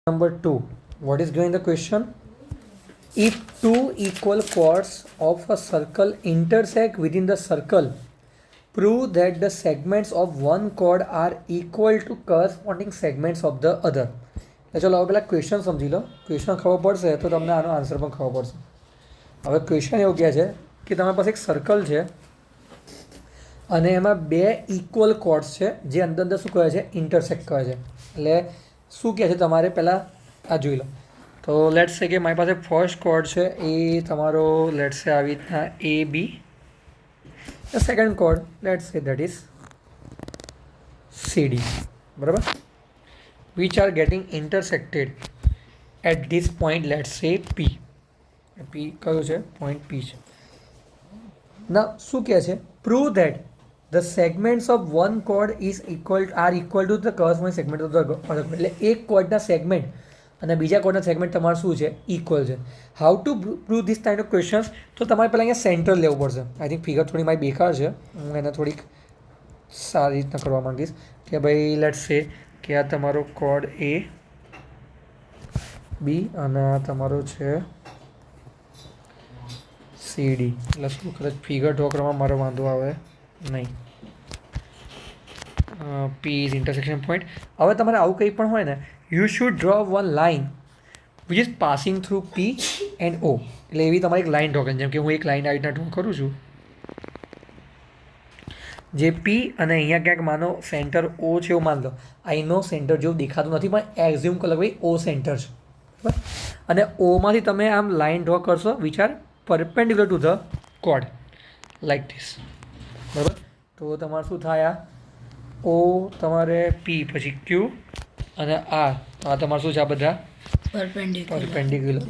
Number 2. What is given in the question? If two equal chords of a circle intersect within the circle, prove that the segments of one chord are equal to corresponding segments of the other. ચલો હવે પેલા question સમજી લો. Question ખબર પડશે તો તમને આનો answer પણ ખબર પડશે. હવે ક્વેશ્ચન એવું કહે છે કે તમારી પાસે એક સર્કલ છે અને એમાં બે ઇક્વલ કોર્ડ્સ છે જે અંદર અંદર શું કહે છે, ઇન્ટરસેક્ટ કહે છે. એટલે શું કહે છે તમારે પહેલાં આ જોઈ લો. તો લેટ્સ સે કે મારી પાસે ફર્સ્ટ કોર્ડ છે એ તમારો લેટ્સ સે આવી રીતના એ બી. The second chord, let's say that is CD, બરાબર, which are getting intersected at this point, let's say P. P કયું છે? Point P છે. Now શું કહે છે? Prove that the segments of one chord are equal to the corresponding segment of the other chord. એટલે એક કોર્ડના segment અને બીજા કોર્ડના સેગમેન્ટ તમારું શું છે? ઇક્વલ છે. How to prove this kind of questions? તો તમારે પહેલાં અહીંયા સેન્ટર લેવું પડશે. આઈ થિંક ફિગર થોડી મારી બેકાર છે, હું એને થોડીક સારી રીતના કરવા માંગીશ કે ભાઈ લેટ્સ સે કે આ તમારો કોર્ડ એ બી અને આ તમારો છે સી ડી. એટલે શું કદાચ ફિગર ડ્રો કરવામાં મારો વાંધો આવે નહીં. પી ઇઝ ઇન્ટરસેક્શન પોઈન્ટ. હવે તમારે આવું કંઈ પણ હોય ને, you should draw one line which is passing through P and O. એટલે એવી તમારે એક લાઇન ડ્રો કરવાની. જેમ કે હું એક લાઇન આવી રીતના ડ્રો કરું છું જે P અને અહીંયા ક્યાંક માનો સેન્ટર O છે એવું માન લો. અહીંનો સેન્ટર જેવું દેખાતું નથી પણ એક્ઝ્યુમ કરો ભાઈ O સેન્ટર છે, બરાબર. અને ઓમાંથી તમે આમ લાઇન ડ્રો કરશો which are perpendicular to the chord like this, બરાબર. તો તમારે શું થાય? આ O તમારે P પછી Q અને આ તમારે શું છે? આ બધા પરપેન્ડિક્યુલર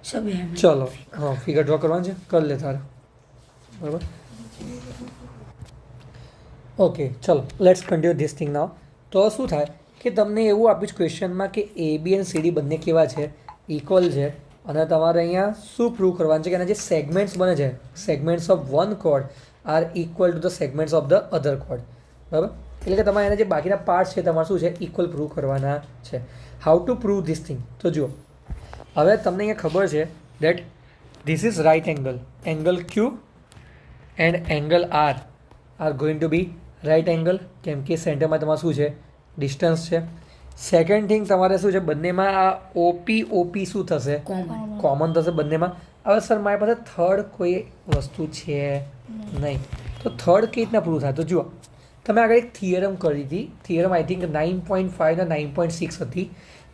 છે. ચલો હા, ફિગર ડ્રો કરવાનું છે, કરી લે તારે, બરાબર. ઓકે ચલો લેટ્સ કન્ટિન્યુ ધીસ થિંગ નાઉ. તો શું થાય કે તમને એવું આપ્યું છે ક્વેશ્ચનમાં કે એ બી અને સી ડી બંને કેવા છે? ઇક્વલ છે. અને તમારે અહીંયા શું પ્રૂવ કરવાનું છે કે એના જે સેગમેન્ટ્સ બને છે, segments of one chord are equal to the segments of the other chord, બરાબર. એટલે કે તમારે એના જે બાકીના પાર્ટ્સ છે તમારે શું છે? ઇક્વલ પ્રૂવ કરવાના છે. How to prove this thing? તો જુઓ, હવે તમને અહીંયા ખબર છે that this is right angle. Angle Q and angle are going to be right angle, કેમ કે સેન્ટરમાં તમારે શું છે? ડિસ્ટન્સ છે. સેકન્ડ થિંગ તમારે શું છે? બંનેમાં આ ઓપી શું થશે? કોમન થશે બંનેમાં. હવે સર મારી પાસે થર્ડ કોઈ વસ્તુ છે નહીં, તો થર્ડ કઈ રીતના પ્રૂવ થાય? તો જુઓ, તમે આગળ એક થિયરમ કરી હતી. થિયરમ આઈ થિંક 9.5 ને 9.6 હતી,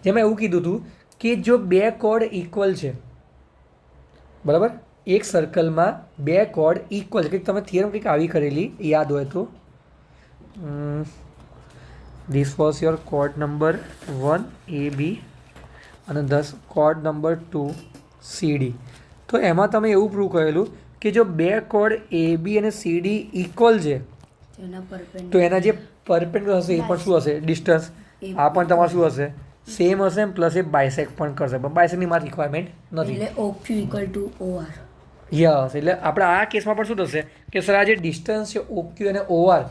જેમાં એવું કીધું હતું કે જો બે કોર્ડ ઇક્વલ છે, બરાબર, એક સર્કલમાં બે કોર્ડ ઇક્વલ છે, કંઈક તમે થિયરમ કંઈક આવી કરેલી યાદ હોય તો. This was your chord number 1 A B અને 10 કોર્ડ નંબર 2 સી ડી. તો એમાં તમે એવું પ્રૂવ કરેલું કે જો બે કોર્ડ એ બી અને સી ડી ઇક્વલ છે તો એના જે પરપેન્ડિક્યુલર હશે એ પણ શું હશે? ડિસ્ટન્સ. આ પણ તમારે શું હશે? સેમ હશે, પ્લસ એ બાયસેક પણ કરશે, પણ બાયસેકની મારે રિક્વાયરમેન્ટ નથી. એટલે OQ equal to OR. Yes. એટલે આપણે આ કેસમાં પણ શું થશે કે સર આ જે ડિસ્ટન્સ છે OQ અને OR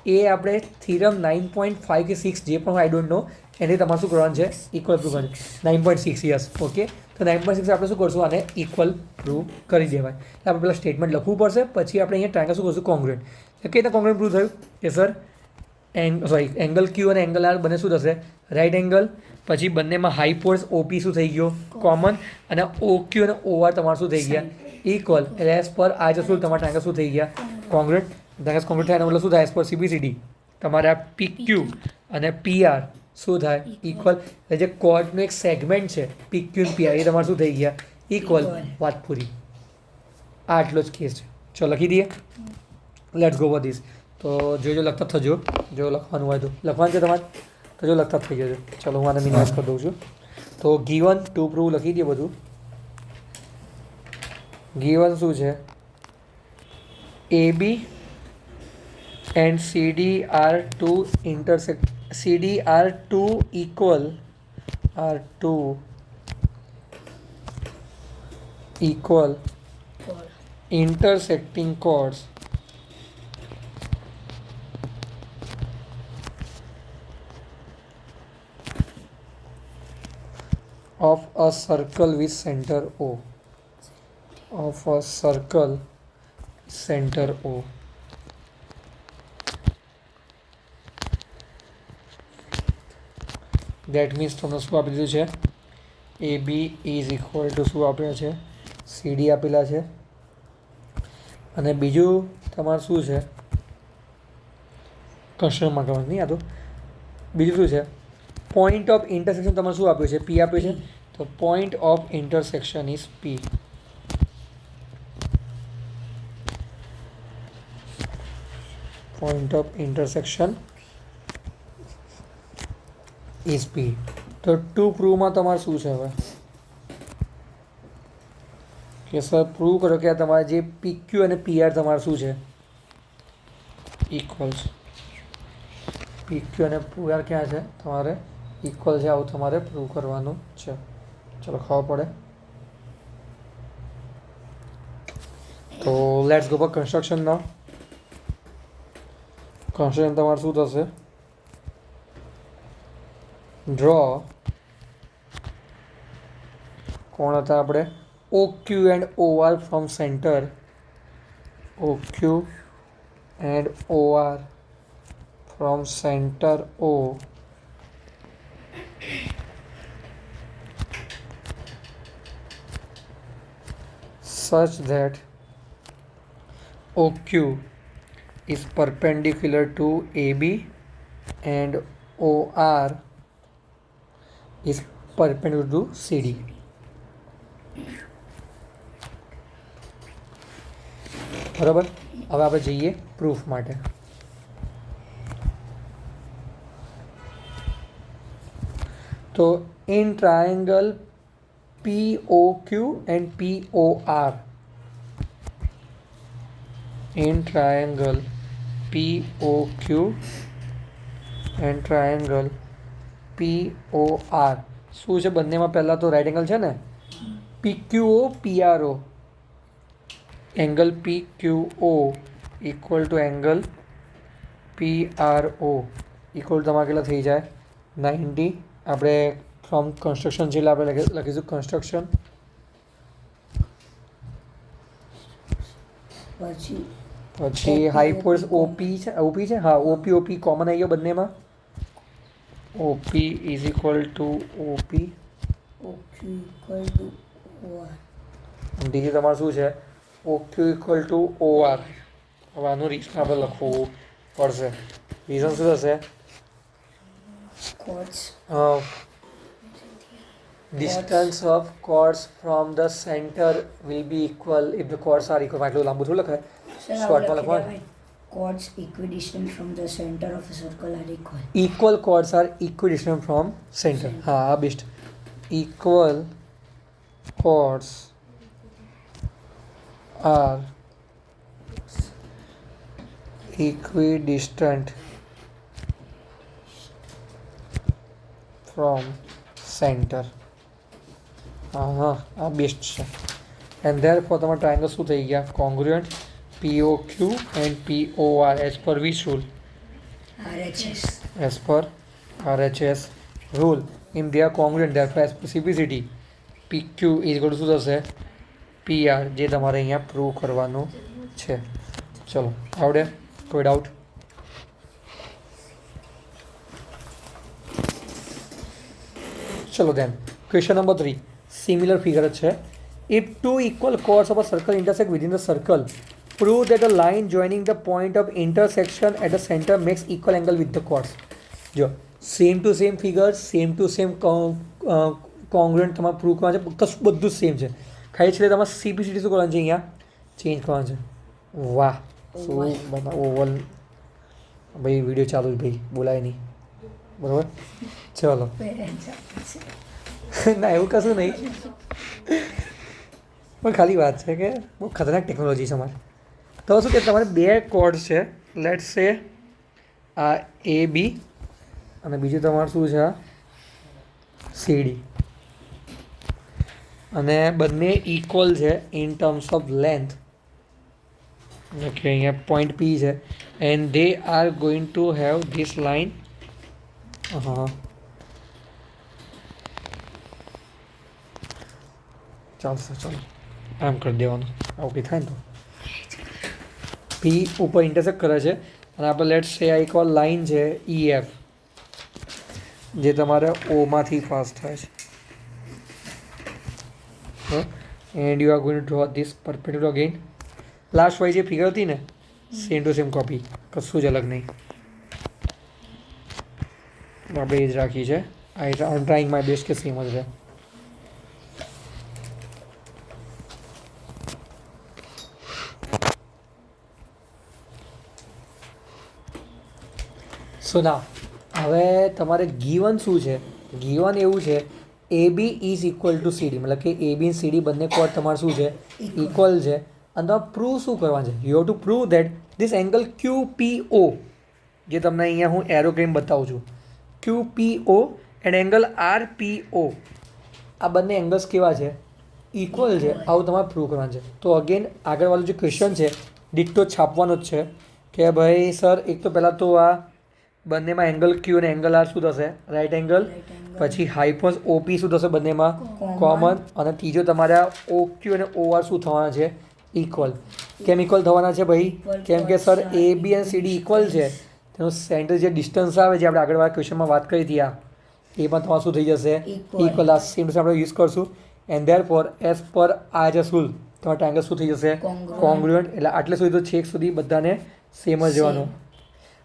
એ આપણે થિયરમ 9.5 કે 6 જે પણ આઈ ડોન્ટ નો એની તમારે શું કરવાનું છે? ઇક્વલ પ્રૂવ કરવાનું છે. 9.6 યસ, ઓકે. તો 9.6 આપણે શું કરશું? આને ઇક્વલ પ્રૂવ કરી દેવાય. એટલે આપણે પેલા સ્ટેટમેન્ટ લખવું પડશે, પછી આપણે અહીંયા ટ્રાયંગલ શું કરશું? કોંગ્રુએન્ટ. કઈ રીતે કોંગ્રુએન્ટ પ્રૂવ થયું કે સર એંગલ ક્યુ અને એંગલ આર બંને શું થશે? Right angle. પછી બંનેમાં હાઈપોર્સ ઓપી શું થઈ ગયો? કોમન. અને OQ અને OR તમારે શું થઈ ગયા? ઇક્વલ. એટલે એઝ પર આ જશું તમારા ટ્રાયંગલ શું થઈ ગયા? કોંગ્રુએન્ટ. ટ્રાયંગલ કોંગ્રુએન્ટ થાય એનો મતલબ શું થાય? એઝ પર CBCD તમારે આ PQ અને PR શું થાય? ઇક્વલ. એટલે જે કોર્ડનું એક સેગમેન્ટ છે PQ અને PR એ તમારે શું થઈ ગયા? ઇક્વલ. વાત પૂરી. આટલો જ કેસ છે. ચલો લખી દઈએ. Let's go for this. તો જો લખતા થજો, જો લખવાનું હોય તો લખવાનું છે તમારે, તો જો લખતા થઈ જજો. ચલો હું આને મિનિમાઇઝ કરી દઉં છું. તો ગીવન ટુ પ્રૂવ લખી દઈએ બધું. ગીવન શું છે? AB and CD are two intersect. CD are two equal. Are two equal intersecting chords of a circle with center O. Of a circle center O. That means તમને શું આપી દીધું છે? AB is equal to શું આપ્યા છે? CD આપેલા છે. અને બીજું તમારે શું છે? કન્સ્ટ્રક્શનમાં કરવાનું નહીં, આ તો બીજું શું છે? પોઈન્ટ ઓફ ઇન્ટરસેક્શન તમારે શું આપ્યું છે? P આપ્યું છે. તો point of intersection is P. Point of intersection is P. તો ટુ પ્રૂવમાં તમારે શું છે હવે? કે સર પ્રૂવ કરો કે આ તમારે જે PQ અને PR તમારે શું છે? ઇક્વલ છે. PQ અને PR ક્યાં છે? તમારે ઇક્વલ છે, આવું તમારે પ્રૂવ કરવાનું છે. ચલો ખબર પડે. તો let's go for construction now. Construction તમારે શું થશે? ડ્રો કોણ હતા આપણે? OQ and OR from center. OQ and OR from center O such that OQ is perpendicular to AB and OR is perpendicular to CD. બરાબર. હવે આપણે જઈએ પ્રૂફ માટે. તો in triangle POQ and POR, in triangle POQ and triangle POR શું છે બંનેમાં? પહેલાં તો રાઇટ એંગલ છે ને, PQO PRO. Angle PQO equal to angle PRO equal તમારે કેટલા થઈ જાય? 90. આપણે ફ્રોમ કન્સ્ટ્રક્શન છે એટલે આપણે લખીશું કન્સ્ટ્રક્શન. પછી હાઇપોટેન્યુઝ OP છે, OP છે, હા OP કોમન આવી ગયો બંનેમાં. OP is equal two OP. OQ equal to OR. બીજું તમારે શું છે? OQ equal to OR. હવે આનું રીઝન આપણે લખવું પડશે. રીઝન શું થશે? Chords. Distance of chords from the center will be equal if the chords are equal. એટલું લાંબુ થોડું લખાય, શોર્ટમાં લખવાનું. Chords equidistant from the center of a circle are equal. Equal chords are equidistant from center. હા આ best. Equal chords are equidistant from center. હા આ best છે. એન્ડ ધેરફોર તમારા ટ્રાયંગલ શું થઈ ગયા? કોંગ્રુઅન્ટ. POQ and POR as per which rule? RHS. As per RHS rule. If they are congruent, therefore as per CPCT PQ is equal to શું થશે? PR, જે તમારે અહીંયા પ્રૂવ કરવાનું છે. ચલો આવડે? કોઈ ડાઉટ? ચલો દેન ક્વેશ્ચન નંબર 3 સિમિલર ફિગર છે. If two equal chords of a circle intersect within the circle, prove that the line joining the point of intersection at the center makes equal angle with the chords. જો same to same figure, same to same congruent તમારે prove કરવાનું છે. કશું બધું same છે, ખાલી છેલ્લે તમારે CPCT શું કરવાનું છે? અહીંયા ચેન્જ કરવાનું છે. વાહ શું બધા ઓવલ ભાઈ વિડીયો ચાલુ જ ભાઈ બોલાય નહીં બરાબર. ચલો ના એવું કશું નહીં, પણ ખાલી વાત છે કે બહુ ખતરનાક ટેકનોલોજી છે અમારે. તો શું કે તમારે બે કોર્ડ છે, લેટ્સ સે આ AB અને બીજું તમારું શું છે? CD. અને બંને ઇક્વલ છે in terms of length. Okay અહીંયા પોઈન્ટ P છે and they are going to have this line. હા ચાલશે ચાલો આમ કરી દેવાનું આવું કંઈ થાય ને તો પી ઉપર ઇન્ટરસેક્ટ કરે છે અને આપણે લેટ સે આ એક લાઈન છે ઈ એફ જે તમારે ઓમાંથી પાસ થાય છે and you are going to draw this perpendicular again last વાળી જે ફિગર હતી ને સેમ ટુ સેમ કોપી કશું જ અલગ નહીં આપણે એ જ રાખી છે આઈ ટ્રાઈંગ માય બેસ્ટ કે સેમ જ રહે સો ના હવે તમારે ગીવન શું છે ગીવન એવું છે A B is equal to સીડી મતલબ કે એ બી સીડી બંને કોડ તમારે શું છે ઇક્વલ છે અને તમારે પ્રૂવ શું કરવાનું છે you have to prove that this angle Q P O જે તમને અહીંયા હું એરો કરીને બતાવું છું Q P O and angle R P O આ બંને એંગલ્સ કેવા છે ઇક્વલ છે આવું તમારે પ્રૂવ કરવાનું છે તો અગેન આગળવાળું જે ક્વેશ્ચન છે ડિટ્ટો છાપવાનો જ છે કે ભાઈ સર એક તો પહેલાં તો આ બંનેમાં એંગલ ક્યુ અને એંગલ આર શું થશે રાઈટ એંગલ પછી હાઇપોસ ઓપી શું થશે બંનેમાં કોમન અને ત્રીજો તમારા ઓ ક્યુ અને ઓ આર શું થવાના છે ઇક્વલ કેમ ઇક્વલ થવાના છે ભાઈ કેમ કે સર એ બી અને સીડી ઇક્વલ છે તેનું સેન્ટર જે ડિસ્ટન્સ આવે છે આપણે આગળવાળા ક્વેશ્ચનમાં વાત કરી હતી આ એમાં તમારે શું થઈ જશે ઇક્વલ આ સેમ આપણે યુઝ કરશું and there four as per આ જે રૂલ તમારા ટ્રાયંગલ શું થઈ જશે કોંગ્રુઅન્ટ એટલે આટલે સુધી તો છેક સુધી બધાને સેમ જ જવાનું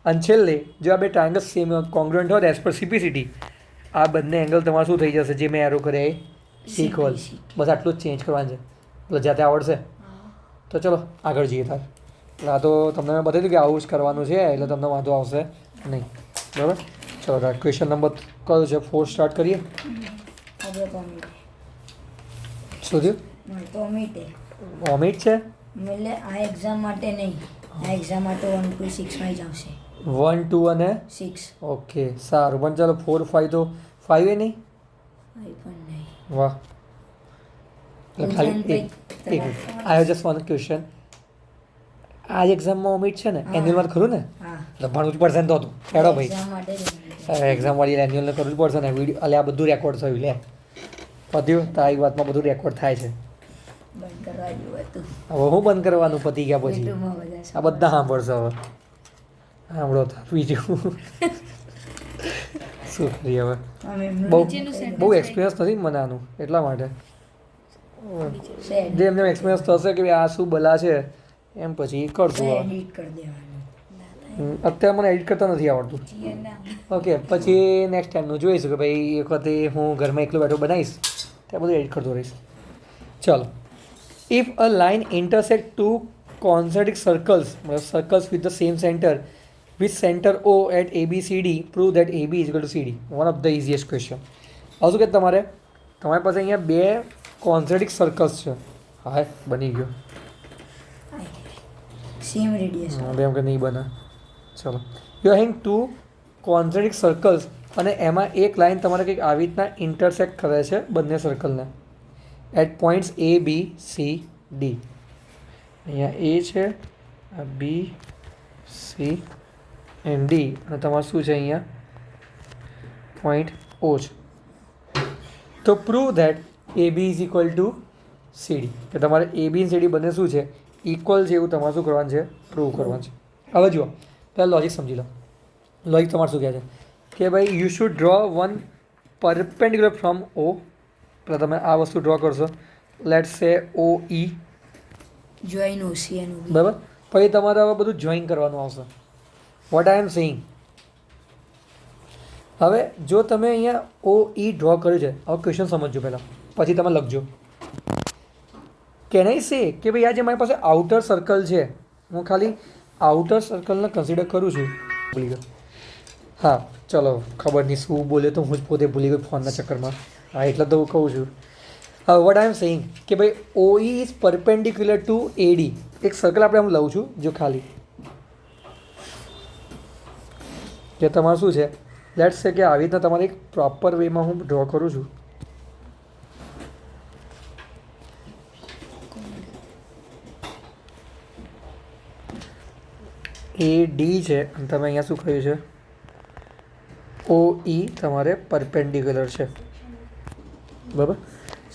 અને છેલ્લે જો આ બે ટ્રાયંગલ સેમ કોંગ્રુઅન્ટ હોય એઝ પર સીપીસીટી આ બંને એંગલ તમારે શું થઈ જશે જે મેં એરો કર્યા એ ઇક્વલ બસ આટલું જ ચેન્જ કરવાનું છે એટલે જાતે આવડશે તો ચલો આગળ જઈએ તાર એટલે આ તો તમને મેં બતાવ્યું કે આવું જ કરવાનું છે એટલે તમને વાંધો આવશે નહીં બરાબર ચલો ક્વેશ્ચન નંબર કયો છે 4 સ્ટાર્ટ કરીએ શું થયું વોમિટ છે એટલે આ એક્ઝામ માટે નહીં આ એક્ઝામ માટે 1 to 6 માં જ આવશે 1 2 અને 6 ઓકે સારું પણ ચાલો 4 5 તો 5 એ નહીં આઈ પણ નહીં વાહ એટલે ખાલી એક આયો જસ્ટ વન ક્વેશ્ચન આ એક્ઝામમાં વોમિટ છે ને એન્યુઅલમાં ખરું ને હા એટલે ભણવું જ પડશે ને તો હેડો ભાઈ એક્ઝામ માટે જ નહીં. એક્ઝામ વાળી એન્યુઅલને કરવું જ પડશે ને વિડીયો એટલે આ બધું રેકોર્ડ થયું લે પત્યું તારી વાતમાં બધું રેકોર્ડ થાય છે બંધ કરવા જેવું હતું હવે હું બંધ કરવાનું પતી ગયા પછી યુટ્યુબમાં બધા આ બધા સાંભળશે હવે સાંભળો તો બીજું શું કરીએ હવે અમે એમનું બહુ નીચેનું sentence બહુ એક્સપિરિયન્સ નથી મને આનું એટલા માટે છે જે એમને એક્સપિરિયન્સ થશે કે ભાઈ આ શું બલા છે એમ પછી કરશું હવે એડિટ કરી દેવાનું અત્યારે મને એડિટ કરતા નથી આવડતું ઓકે પછી નેક્સ્ટ ટાઈમનું જોઈશું કે ભાઈ એક વખતે હું ઘરમાં એકલો બેઠો બનાવીશ ત્યાં બધું એડિટ કરતો રહીશ ચાલો if a line intersect two concentric circles circles with the same centre with centre O at A B C D prove that A B is equal to C D one of the easiest question હવે શું કે તમારી પાસે અહીંયા બે concentric circles છે હા બની ગયો સેમ રેડિયસ એમ કે નહીં બને ચલો you hang two concentric circles અને એમાં એક લાઈન તમારે કંઈક આવી રીતના ઇન્ટરસેક્ટ કરે છે બંને સર્કલને at points A B C D અહીંયા એ છે આ બી સી એન્ડ ડી અને તમારે શું છે અહીંયા પોઈન્ટ ઓ છે તો prove that A B is equal to C D કે તમારે એ બી સી ડી બંને શું છે ઇક્વલ છે એવું તમારે શું કરવાનું છે પ્રૂવ કરવાનું છે હવે જુઓ પહેલાં લોજિક સમજી લો લોજિક તમારે શું કહે છે કે ભાઈ you should draw one perpendicular from O પહેલાં તમે આ વસ્તુ ડ્રો કરશો લેટ સે ઓ ઈ જોઈન ઓસી એનું બરાબર પછી તમારે હવે બધું જોઈન કરવાનું આવશે વોટ આઈ એમ સેઇંગ હવે જો તમે અહીંયા ઓ ઈ ડ્રો કર્યું છે હવે ક્વેશ્ચન સમજજો પહેલાં પછી તમે લખજો કેન આઈ સે કે ભાઈ આ જે મારી પાસે આઉટર સર્કલ છે હું ખાલી આઉટર સર્કલને કન્સિડર કરું છું ભૂલી ગયો હા ચલો ખબર નહીં શું બોલે તો હું જ પોતે ભૂલી ગયો ફોનના ચક્કરમાં હા એટલે તો હું કહું છું હા વોટ આઈ એમ સેઇંગ કે ભાઈ ઓ ઈ ઇઝ પરપેન્ડિક્યુલર ટુ એડી એક સર્કલ આપણે હું લઉં છું જો ખાલી કે તમારે શું છે લેટ્સ સે કે આવી રીતના તમારે એક પ્રોપર વેમાં હું ડ્રો કરું છું એ ડી છે અને તમે અહીંયા શું કહ્યું છે ઓ ઈ તમારે પરપેન્ડિક્યુલર છે બરાબર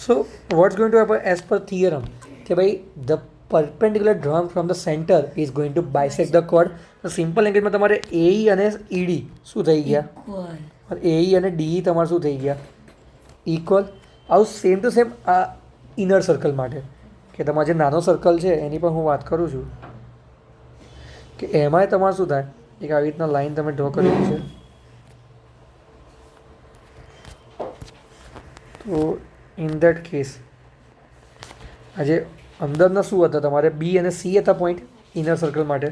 so what's going to happen as per theorem કે ભાઈ the perpendicular drawn from the centre is going to bisect the chord. તો સિમ્પલ લેંગ્વેજમાં તમારે એઈ અને ઈડી શું થઈ ગયા? ઇક્વલ. એઈ અને ડીઈ તમારે શું થઈ ગયા? ઇક્વલ. આવું સેમ ટુ સેમ આ ઇનર સર્કલ માટે કે તમારો જે નાનો સર્કલ છે એની પણ હું વાત કરું છું કે એમાંય તમારે શું થાય? એક આવી રીતના લાઈન તમે ડ્રો કરેલી છે. તો ઇન દેટ કેસ આજે અંદરના શું હતા તમારે બી અને સી હતા પોઈન્ટ ઇનર સર્કલ માટે.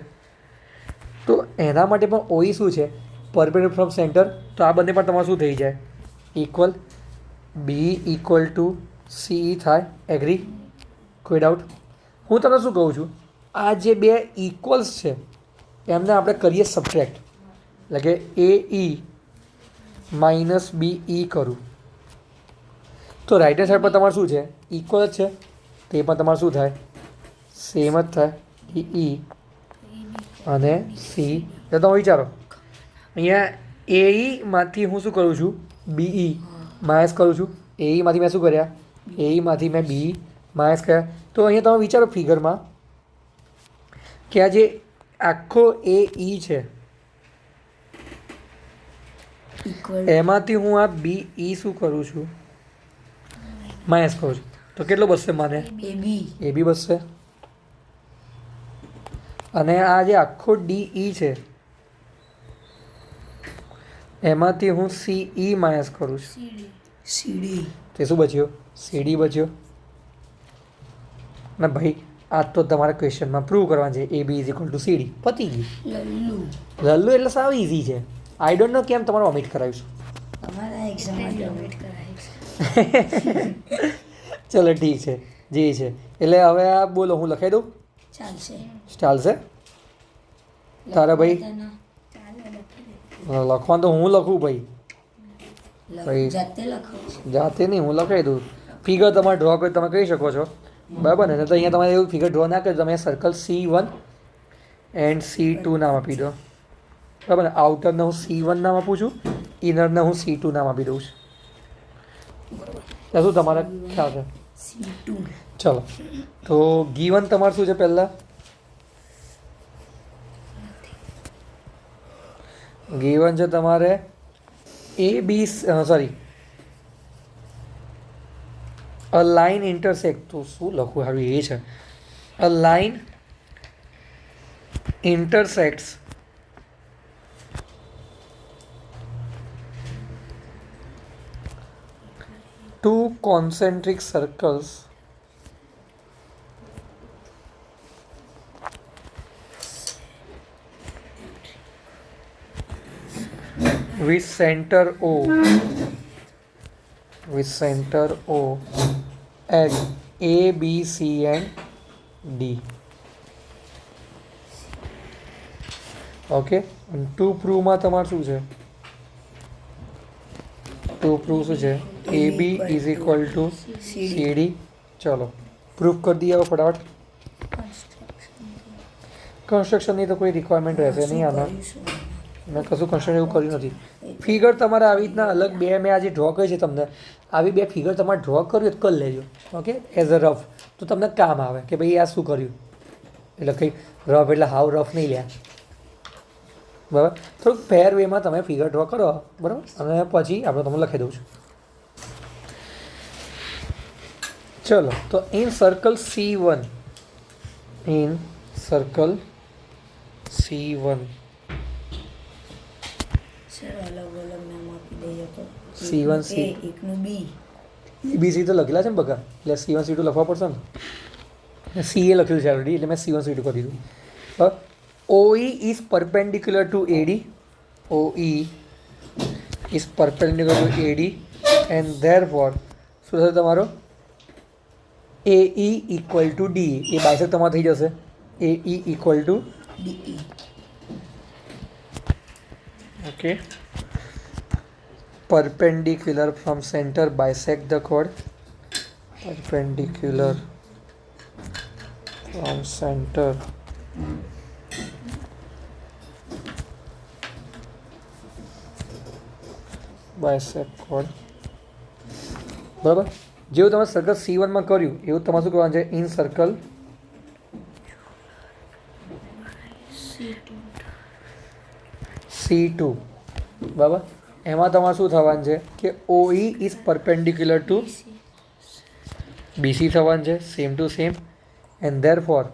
તો એના માટે પણ ઓઈ શું છે? Perpendicular from centre. તો આ બંને પણ તમારે શું થઈ જાય? Equal. B equal to C થાય. એગ્રી? કોઈ ડાઉટ? હું તમને શું કહું છું, આ જે બે ઇક્વલ્સ છે એમને આપણે કરીએ સબટ્રેક્ટ, એટલે કે એ ઈ માઇનસ બી ઈ કરું તો રાઇટ હેન્ડ સાઈડ પર તમારે શું છે? ઇક્વલ જ છે. તે પણ તમારે શું થાય? સેમ જ થાય. ઈ અને સી. એટલે તમે વિચારો અહીંયા એઈમાંથી હું શું કરું છું? બીઈ માઇનસ કરું છું. એઈમાંથી મેં શું કર્યા? એઈમાંથી મેં બી માઇનસ કર્યા. તો અહીંયા તમે વિચારો ફિગરમાં કે આ જે આખો એ ઈ છે ઇક્વલ. એમાંથી હું આ બી ઈ શું કરું છું? માઇનસ કરું છું. તો કેટલો બચશે મને? એ બી. એ બી બચશે. અને આ જે આખો ડી ઈ છે એમાંથી હું સી ઈ માઇનસ કરું છું. સીડી. તે શું બચ્યો? સીડી બચ્યો. ના ભાઈ આ તો તમારે ક્વેશ્ચનમાં પ્રૂવ કરવાનું છે. A B is equal to સીડી. પતી ગયું. લલ્લુ. લલ્લુ એટલે સાવ ઇઝી છે. આઈ ડોન્ટ નો કેમ તમારે ઓમિટ કરાવીશું. તમારા એક્ઝામ માટે વેટ કરાય. ચલો ઠીક છે જે છે. એટલે હવે આ બોલો હું લખાઈ દઉં? ચાલશે. ચાલશે? તારે ભાઈ લખવાનું તો હું લખું ભાઈ. ભાઈ. જાતે લખો. જાતે નહીં હું લખાઈ દઉં. ફિગર તમારે ડ્રો કરી તમે કહી શકો છો બરાબર ને? તો અહીંયા તમારે એવું ફિગર ડ્રો ના કરી તમે સર્કલ C1 એન્ડ C2 નામ આપી દો બરાબર ને? આઉટરને હું C1 નામ આપું છું, ઇનરને હું C2 નામ આપી દઉં છું. શું તમારે ખ્યાલ છે? C2. ચલો તો ગીવન તમારે શું છે? પહેલાં ગીવન છે તમારે એ બી સોરી અ લાઇન ઇન્ટરસેક્ટ. તો શું લખું હારું? એ છે અ line ઇન્ટરસેક્ટ્સ two concentric circles with center O at A, B, C and D. Okay. To પ્રૂવમાં તમારે શું છે? ટુ પ્રૂવ શું છે? A B is equal to CD. ચલો પ્રૂફ કરી દઈએ હવે ફટાફટ. કન્સ્ટ્રક્શનની તો કોઈ રિક્વાયરમેન્ટ રહેશે નહીં આના. મેં કશું કન્સ્ટ્રક્શન એવું કર્યું નથી. ફિગર તમારે આવી રીતના અલગ બે મેં આજે ડ્રો કરી છે તમને. આવી બે ફિગર તમારે ડ્રો કર્યું તો કરી લેજો. Okay as a rough. તો તમને કામ આવે કે ભાઈ આ શું કર્યું. એટલે કંઈ રફ એટલે હાવ રફ નહીં લ્યા બરાબર. થોડુંક ફેર વેમાં તમે ફિગર ડ્રો કરો બરાબર. અને પછી આપણે તમને લખી દઉં છું. ચલો તો ઇન સર્કલ C1 સર અલગ અલગ નામ આપી દઈએ તો. C1 C. એકનું બી. ABC તો લખેલા છે ને બગા, એટલે C1 C2 લખવા પડશે ને. CA લખેલું છે ઓલરેડી એટલે મેં C1 C2 કરી દીધું. OE is perpendicular to AD. OE is perpendicular to AD and therefore શું થશે તમારો? AE equal to DE. A bisect તમારે થઈ જશે. AE equal to DE. okay. Perpendicular from center bisect the chord. Perpendicular from center bisect chord. બરાબર. જેવું તમે circle C1 માં કર્યું એવું તમારે શું કરવાનું છે ઇન સર્કલ C2 બરાબર એમાં તમારે શું થવાનું છે કે OE is perpendicular to BC થવાનું છે same to same and therefore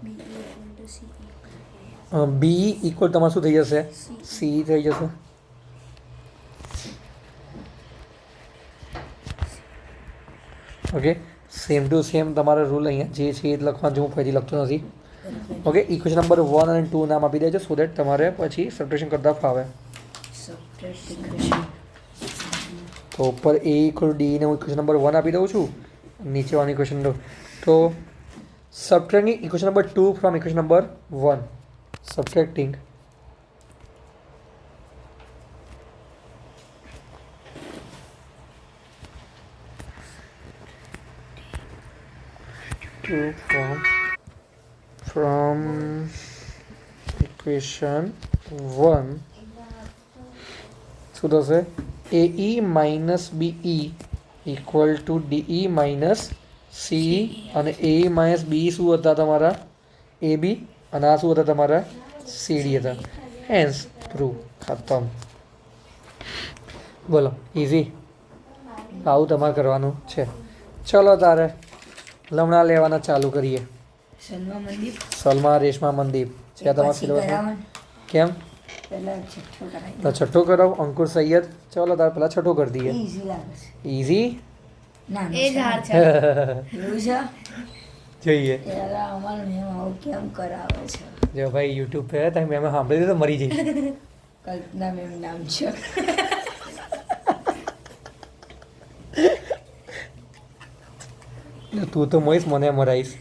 BE equal તમારે શું થઈ જશે CE થઈ જશે ઓકે સેમ ટુ સેમ તમારે રૂલ અહીંયા જે છે એ જ લખવાનું છે હું ફરીથી લખતો નથી ઓકે ઇક્વેશન નંબર 1 અને 2 નામ આપી દેજો સો દેટ તમારે પછી સબટ્રેક્શન કરતા ફાવે તો ઉપર A ઇક્વલ D ને હું ઇક્વેશન નંબર 1 આપી દઉં છું નીચે વાળની ઇક્વેશન તો subtracting equation number 2 from equation number 1 subtracting from equation 1 શું થશે AE minus BE equal to DE minus CE અને AE minus BE શું હતા તમારા AB અને આ શું હતા તમારા CD હતા હેન્સ પ્રૂવ ખતમ બોલો ઇઝી આવું તમારે કરવાનું છે ચલો તારે લમણા લેવાના ચાલુ કરીએ સલમા રેશમા મનદીપ છે તમારા સિલેબસ કેમ તો છઠ્ઠો કરાવો અંકુર સૈયદ ચલો તારે પેલા છઠ્ઠો કરી દઈએ ઇઝી જોઈએ જો ભાઈ યુટ્યુબ पे તમે મેં સાંભળી તો મરી જઈ કલ્પના મેમ નામ છે તું તો મોઈશ મને મરાઈશ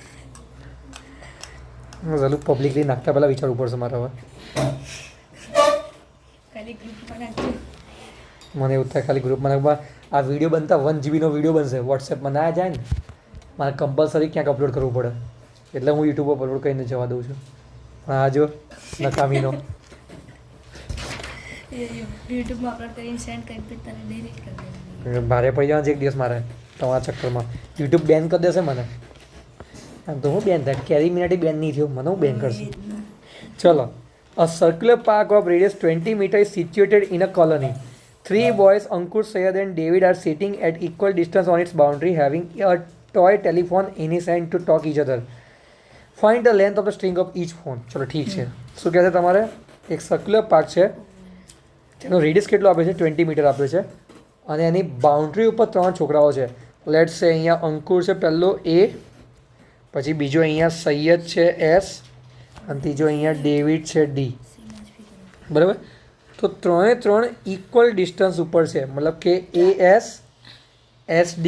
ચાલુ પબ્લિકલી નાખતા પહેલાં વિચારવું પડશે મારે હવે મને એવું થાય ખાલી ગ્રુપમાં નાખવા આ વિડીયો બનતા 1 GB નો વિડીયો બનશે વોટ્સએપમાં ના જાય ને મારે કમ્પલસરી ક્યાંક અપલોડ કરવું પડે એટલે હું યુટ્યુબ પર અપલોડ કરીને જવા દઉં છું પણ આ જો નકામીનો યુટ્યુબમાં અપલોડ કરીને સેન્ડ કરી તને ડિલીટ કરી દેવાનું ભારે પડી જવાનું છે એક દિવસ મારે તમારા ચક્કરમાં યુટ્યુબ બેન કરી દેશે મને આમ તો હું બેન થાય કેરી મિનિટ બેન નહીં થયો મને હું બેન કરશે ચલો a circular park of radius 20 meter is situated in a colony. 3 boys, Ankur, Sayed and David are sitting at equal distance on its boundary having a toy telephone in his hand to talk each other. Find the length of the string of each phone. ચલો ઠીક છે શું કહે છે તમારે એક circular park છે તેનો રેડિયસ કેટલો આપે છે 20 મીટર આપે છે અને એની બાઉન્ડ્રી ઉપર 3 છોકરાઓ છે લેટ્સ સે અહીંયા અંકુર છે પહેલો A પછી બીજો અહીંયા સૈયદ છે S અને ત્રીજો અહીંયા ડેવિડ છે D બરાબર તો ત્રણે ઇક્વલ ડિસ્ટન્સ ઉપર છે મતલબ કે AS SD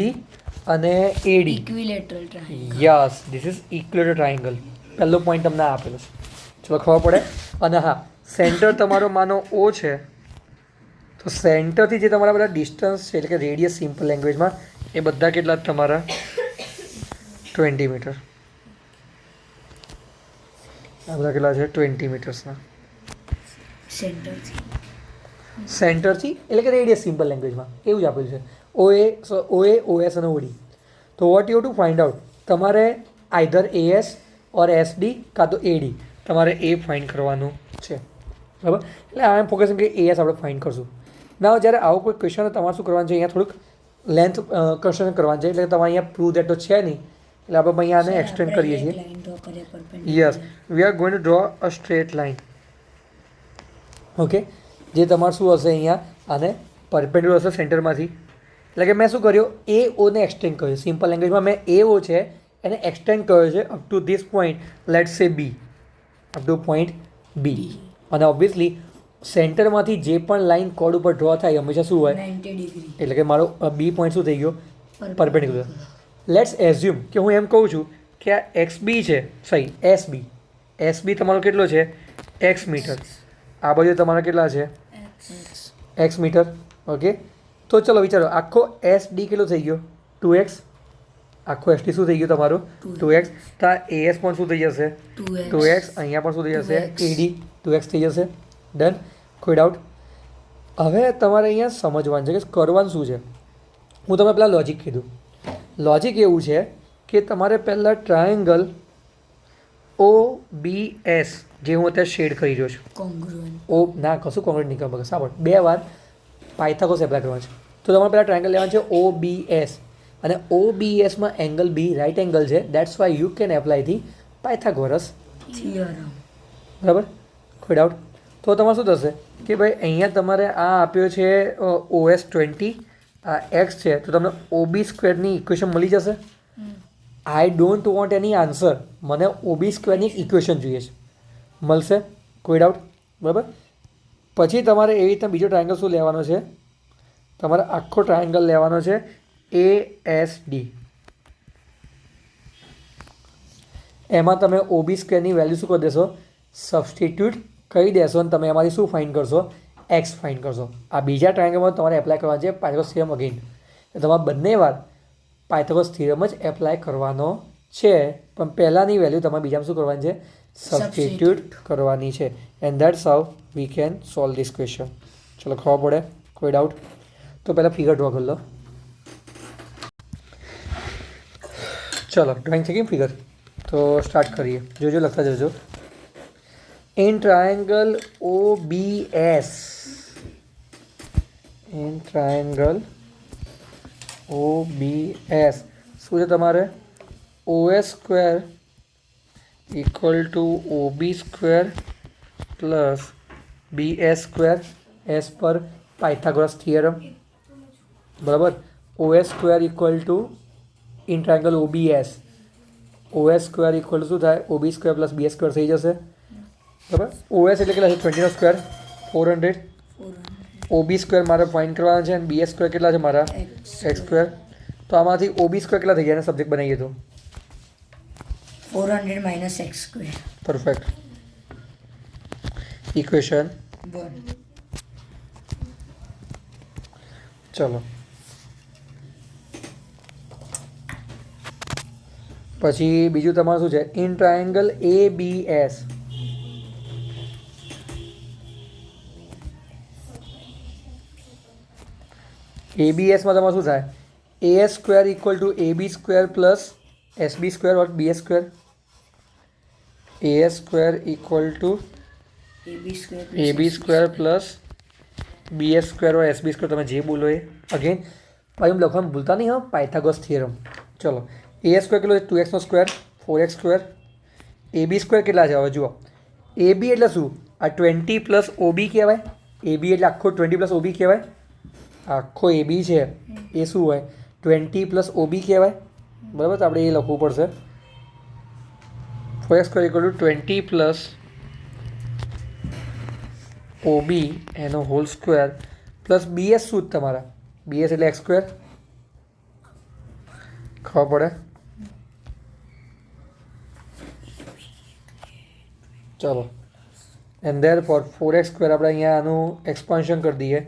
અને AD equilateral triangle yes this is equilateral triangle પહેલો પોઈન્ટ તમને આપેલો છે ચલો ખબર પડે અને હા સેન્ટર તમારો માનો O છે તો સેન્ટરથી જે તમારા બધા ડિસ્ટન્સ છે એટલે કે રેડિયસ સિમ્પલ લેંગ્વેજમાં એ બધા કેટલા તમારા 20 મીટર આ બધા કેટલા છે 20 મીટર્સના સેન્ટરથી એટલે કે રેડિયસ સિમ્પલ લેંગ્વેજમાં એવું જ આપેલું છે OA OS અને OD તો what you to find out તમારે આઈધર AS ઓર SD કાં તો AD તમારે એ ફાઇન્ડ કરવાનું છે બરાબર એટલે આઈ એમ ફોકસિંગ કે AS આપણે ફાઇન્ડ કરશું ના જ્યારે આવો કોઈ ક્વેશ્ચન તમારે શું કરવાનું છે અહીંયા થોડુંક લેન્થ ક્વેશ્ચન કરવાનું છે એટલે તમારે અહીંયા પ્રૂવ દેટ તો છે નહીં એટલે આપણે અહીંયા આને એક્સટેન્ડ કરીએ છીએ yes we are going to draw a straight line okay જે તમારે શું હશે અહીંયા આને પરપેન્ડિક્યુલર હશે સેન્ટરમાંથી એટલે કે મેં શું કર્યું AOને એક્સટેન્ડ કર્યું સિમ્પલ લેંગ્વેજમાં મેં AO છે એને એક્સટેન્ડ કર્યો છે up to this point let's સે B up to point B અને ઓબ્વિયસલી સેન્ટરમાંથી જે પણ લાઇન કોડ ઉપર ડ્રો થાય હંમેશા શું હોય 90 ડિગ્રી એટલે કે મારો B પોઈન્ટ શું થઈ ગયો પરપેન્ડિક્યુલર લેટ્સ એઝ્યુમ કે હું એમ કહું છું કે આ XB છે સહી SB તમારો કેટલો છે X મીટર આ બાજુ તમારા કેટલા છે X મીટર ઓકે તો ચલો વિચારો આખો SD કેટલો થઈ ગયો 2X આખો SD શું થઈ ગયું તમારું 2X તો આ AS પણ શું થઈ જશે 2X અહીંયા પણ શું થઈ જશે AD 2X થઈ જશે ડન કોઈ ડાઉટ હવે તમારે અહીંયા સમજવાનું છે કે કરવાનું શું છે હું તમને પેલા લોજિક કીધું લોજિક એવું છે કે તમારે પહેલાં ટ્રાયેંગલ ઓ બી એસ જે હું અત્યારે શેડ કરી રહ્યો છું કોંગ્રુઅન્ટ. ઓ ના કશું કોંગ્રેટ નહીં કરવા સાંભળ 2 વાર પાયથાગોરસ એપ્લાય કરવાનો છે તો તમારે પહેલાં ટ્રાયેંગલ લેવાનું છે ઓ બી એસ અને ઓ બી એસમાં એંગલ બી રાઇટ એંગલ છે that's why you can apply the Pythagoras theorem. બરાબર કોઈ ડાઉટ તો તમારે શું થશે કે ભાઈ અહીંયા તમારે આ આપ્યો છે OS20 આ એક્સ છે તો તમને ઓબી સ્ક્વેરની ઇક્વેશન મળી જશે I don't want any answer મને ઓબી સ્ક્વેરની ઇક્વેશન જોઈએ છે મળશે કોઈ ડાઉટ બરાબર પછી તમારે એવી રીતના બીજો ટ્રાયેંગલ શું લેવાનો છે તમારે આખો ટ્રાયેંગલ લેવાનો છે ASD એમાં તમે ઓબી સ્ક્વેરની વેલ્યુ શું કરી દેશો સબસ્ટિટ્યૂટ કરી દેશો અને તમે એમાંથી શું ફાઇન્ડ કરશો એક્સ ફાઇન્ડ કરશો આ બીજા ટ્રાયેંગલમાં તમારે એપ્લાય કરવાનો છે પાયથાગોરસ થિયરમ અગેન તમારે બંને વાર પાયથાગોરસ થિયરમ જ એપ્લાય કરવાનો છે પણ પહેલાંની વેલ્યુ તમારે બીજામાં શું કરવાની છે સબસ્ટિટ્યૂટ કરવાની છે and that's how we can solve this question ચલો ખબર પડે કોઈ ડાઉટ તો પહેલાં ફિગર ડ્રો કરી લો ચલો ડ્રોઈંગ થઈ ગઈ ફિગર તો સ્ટાર્ટ કરીએ જોજો લખતા જજો in triangle OBS શું છે તમારે OS square equal two OB square plus BS square as per Pythagoras theorem બરાબર OS square equal two in triangle OBS OS square equal શું થાય OB square plus BS square થઈ જશે બરાબર OS એટલે કેટલા છે 20નો સ્ક્વેર 400 OB સ્ક્વેર મારે ફાઇન્ડ કરવાના છે અને BS સ્ક્વેર કેટલા છે મારા એક્સ સ્ક્વેર તો આમાંથી OB સ્ક્વેર કેટલા થઈ ગયા એને સબ્જેક્ટ બનાવીએ તો 400 minus x square. Perfect equation 1. ચલો પછી બીજું તમારું શું છે ઇન ટ્રાયેંગલ ABS ABSમાં તમારે શું થાય AS square equal two AB square plus SB square ઓર BS square AS square equal two AB square plus BS square ઓર SB સ્ક્વેર તમે જે બોલો એ અગેન ભાઈ લખવાનું ભૂલતા નહીં હા પાયથાગોરસ થિયરમ ચલો AS સ્ક્વેર કેટલો છે 2x નો square 4x square AB square કેટલા છે હવે જુઓ AB એટલે શું આ 20 પ્લસ OB કહેવાય AB એટલે આખો 20 પ્લસ OB કહેવાય આખો AB છે એ શું હોય 20 પ્લસ OB કહેવાય બરાબર તો આપણે એ લખવું પડશે 4x square equal two 20 plus OB એનો હોલ સ્ક્વેર પ્લસ BS શું જ તમારા BS એટલે એક્સ સ્ક્વેર ખબર પડે ચલો and there four 4x square આપણે અહીંયા આનું એક્સપાન્શન કરી દઈએ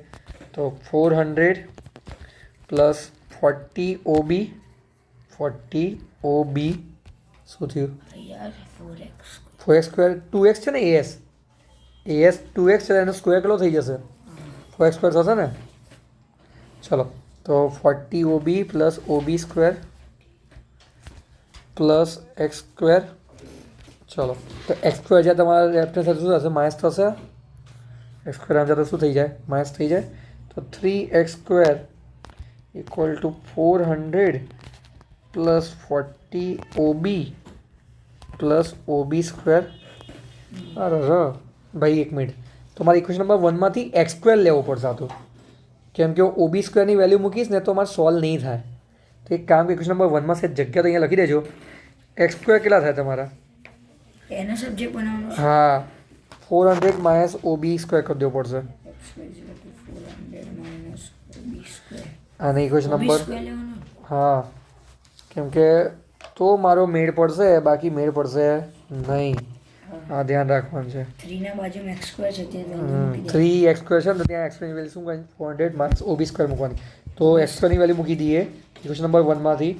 તો 400 પ્લસ 40 OB શું થયું 4x સ્ક્વેર 2x છે ને AS 2x છે એનો સ્ક્વેર કેટલો થઈ જશે 4x સ્ક્વેર થશે ને ચલો તો 40 OB plus OB square plus x square ચલો તો એક્સ સ્ક્વેર જ્યાં તમારા લેફ્ટ હેન્ડ સાઈડ શું થશે માઇનસ થશે એક્સ સ્ક્વેર આમ જતા શું થઈ જાય માઇનસ થઈ જાય તો 3x square equal to 400 plus 40 OB plus OB square અરે ભાઈ એક મિનિટ તો મારે ઇક્વેશન નંબર 1માંથી એક્સ સ્ક્વેર લેવો પડશે આ તો કેમ કે OB સ્ક્વેરની વેલ્યુ મૂકીશ ને તો મારે સોલ્વ નહીં થાય તો એક કામ ઇક્વેશન નંબર 1માં છે જગ્યા તો અહીંયા લખી દેજો એક્સ સ્ક્વેર કેટલા થાય તમારા એનો સબ્જેક્ટ બનાવવાનો છે. હા 400 માઇનસ OB સ્ક્વેર કરી દેવો પડશે x square is equal to 400 minus b square. આને ઇક્વેશન b નંબર square લેવાનો. હા કેમ કે તો મારો મેળ પડશે બાકી મેળ પડશે નહીં આ ધ્યાન રાખવાનું છે 3 ના બાજુમાં x square છે તે value મૂકી દે. 3x સ્ક્વેર છે ને તો ત્યાં x ની વેલ્યુ શું કરવાની 400 માઇનસ OB સ્ક્વેર મૂકવાની તો x સ્ક્વેરની વેલ્યુ મૂકી દઈએ ઇક્વેશન નંબર 1માંથી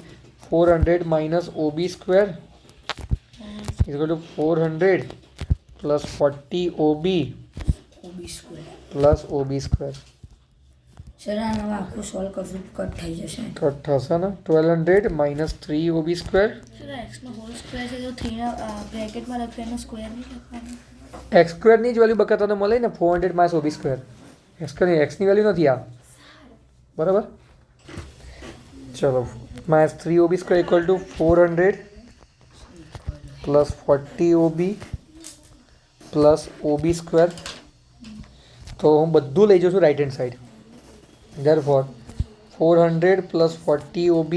400 minus OB square equal to 400 plus 40 OB b square. Plus OB square sir આનું આખું સોલ્વ કરશું કટ થઈ જશે કટ થશે ને 1200 માઇનસ 3 OB સ્ક્વેર સર એક્સનો હોલ સ્ક્વેર છે તો 3 બ્રેકેટમાં લખ્યું એનો સ્ક્વેર નહીં લખવાનો એક્સ સ્ક્વેરની જ વેલ્યુ બકાતાને મળે ને 400 માઇનસ OB સ્ક્વેર એક્સની વેલ્યુ નથી આ બરાબર ચલો minus 3 OB square equal to 400 plus 40 OB plus OB square તો હું બધું લઈ જઉં છું right hand side therefore 400 plus 40 OB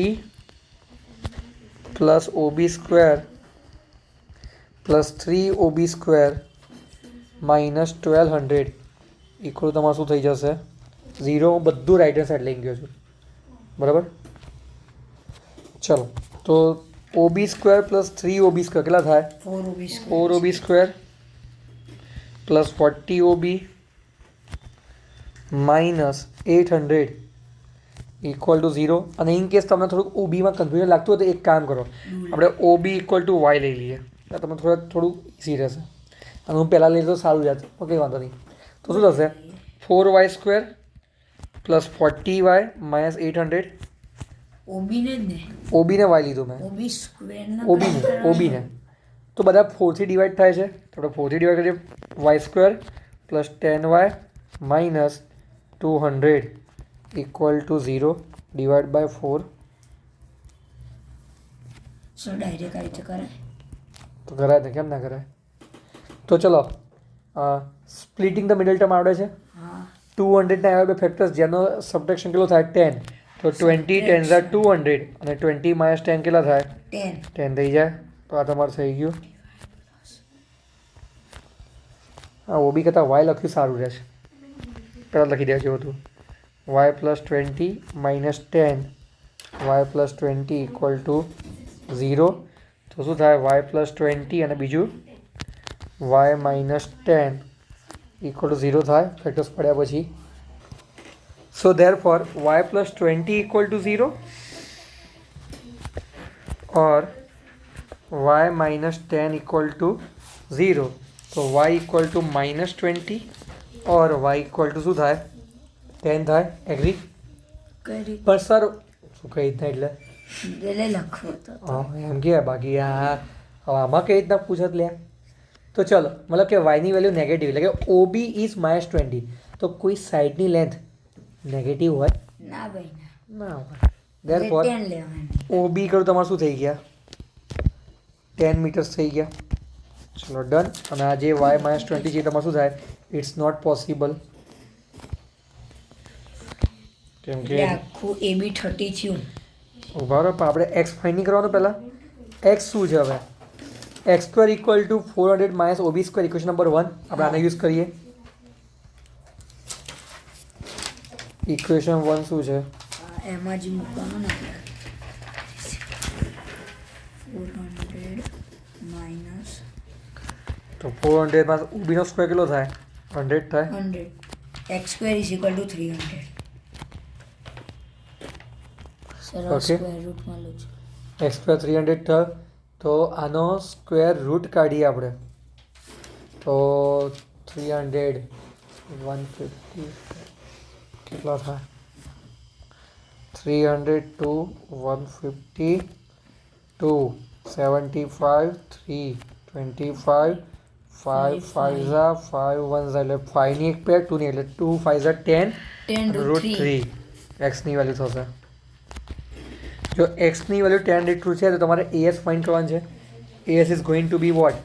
plus OB square plus 3 OB square minus 1200 equal તમારું શું થઈ જશે 0 હું બધું રાઇટ હેન્ડ સાઈડ લઈ ગયો છું બરાબર ચલો તો OB square plus 3 OB square કેટલા થાય 4 OB square plus 40 OB minus 800 equal to 0 અને ઇન કેસ તમને થોડુંક ઓબીમાં કન્ફ્યુઝન લાગતું હોય તો એક કામ કરો આપણે ઓબી ઇક્વલ ટુ વાય લઈ લઈએ એટલે તમને થોડુંક ઇઝી રહેશે અને હું પહેલાં લઈ તો સારું જાત ઓકે વાંધો નહીં તો શું થશે 4y square plus 40y minus 800 ઓબીને જ ને ઓબીને વાય લીધું મેં ઓબી સ્ક્વેરના ઓબીને તો બધા 4 થી ડિવાઈડ થાય છે તો આપણે 4 થી ડિવાઈડ કરીએ Y square plus 10y minus 200 equal to 0 divided by 4 sir direct આ રીતે કરાય તો કરાય ને કેમ ના કરાય તો ચલો સ્પ્લિટિંગ ધ મિડલ ટર્મ આવડે છે હા 200 ના આવ્યા બે ફેક્ટર્સ જેનો સબટ્રેક્શન કેટલો થાય 10 તો 20 10 are 200 અને 20 minus 10 કેટલા થાય 10 10 થઈ જાય તો આ તમારું થઈ ગયું આ ઓબી કરતાં વાય લખ્યું સારું રહેશે પહેલાં લખી દેજો હતું y plus 20 minus 10 y plus 20 equal to 0 તો શું થાય y plus 20 અને બીજું y minus 10 equal to 0 થાય ફેક્ટર્સ પડ્યા પછી સો therefore y plus 20 equal to 0 or y minus 10 equal to 0 તો y equal to minus 20 or y equal to શું થાય 10 થાય એગ્રી કરી પર સર શું કઈ રીતના એટલે એટલે લખવો તો હા એમ કે બાકી આ હવે આમાં કઈ રીતના પૂછત લે તો ચલો મતલબ કે વાયની વેલ્યુ નેગેટિવ એટલે કે ઓબી ઇઝ માઇનસ 20 તો કોઈ સાઈડની લેન્થ નેગેટિવ હોય ના ભાઈ ના હોય ના ધેરફોર 10 લેવાની ઓબી કરું તમારે શું થઈ ગયા 10 મીટર્સ થઈ ગયા ચલો ડન અને આ જે વાય માઇનસ 20 છે તમારે શું થાય ઇટ્સ નોટ પોસિબલ કેમ કે એટલે આખું એબી 30 થયું ઉભા રહો પણ આપણે એક્સ ફાઇન નહીં કરવાનું પહેલાં એક્સ શું છે હવે x square equal to 400 minus OB square equation number 1 આપણે આને યુઝ કરીએ ઇક્વેશન 1 શું છે એમાં જ મૂકવાનું ને 400 માઇનસ તો 400 માં ઓબીનો સ્ક્વેર કેટલો થાય 100 થાય 100 x square is equal to 300 sir Okay. Square રૂટમાં લો છો એક્સ સ્ક્વેર 300 થયો તો આનો સ્ક્વેર રૂટ કાઢીએ આપણે તો 300 150 કેટલા થાય 300 to 150 to 75 3 25 5 5 ઝા 5 1 ઝા એટલે 5 ની એક પેર 2 ની એટલે 2 5 ઝા 10 10 રૂટ 3 એક્સની વેલ્યુ થશે જો એક્સની વેલ્યુ 10 રૂટ 2 છે તો તમારે એએસ ફાઇન્ડ કરવાનું છે AS is going to be what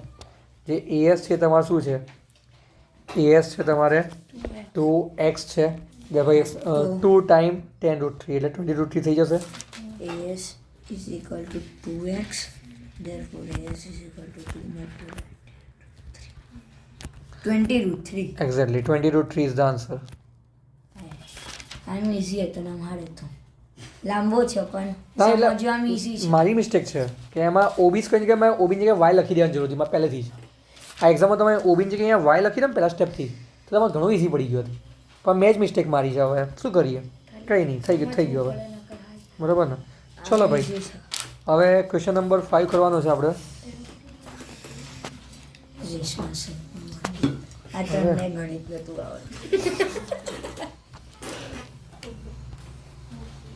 જે એએસ છે તમારે શું છે એએસ છે તમારે 2x છે ભાઈ 2 ટાઈમ 10 રૂટ 3 એટલે 20 રૂટ 3 થઈ જશે as is equal to 2x therefore as is equal to 2 multiplied 20 root 3 exactly 20 root 3 is the answer આમ ઇઝી હતો ને મારે તો લાંબો છે પણ ના એટલે સમજવામાં ઇઝી છે મારી મિસ્ટેક છે કે એમાં ઓબી સ્ક્વેર જગ્યાએ મેં ઓબીની જગ્યાએ વાય લખી દેવાની જરૂર હતી મારે પહેલેથી જ આ એક્ઝામમાં તમે ઓબીની જગ્યાએ અહીંયા વાય લખી દો ને પહેલાં સ્ટેપથી તો તમારે ઘણું ઇઝી પડી ગયું હતું પણ મેં જ મિસ્ટેક મારી છે હવે શું કરીએ કંઈ નહીં થઈ ગયું હવે બરાબર ને ચલો ભાઈ Easy છે. હવે ક્વેશ્ચન નંબર 5 કરવાનો છે આપણે રેશમા છે. આ તમને ગણિત નતું આવડતું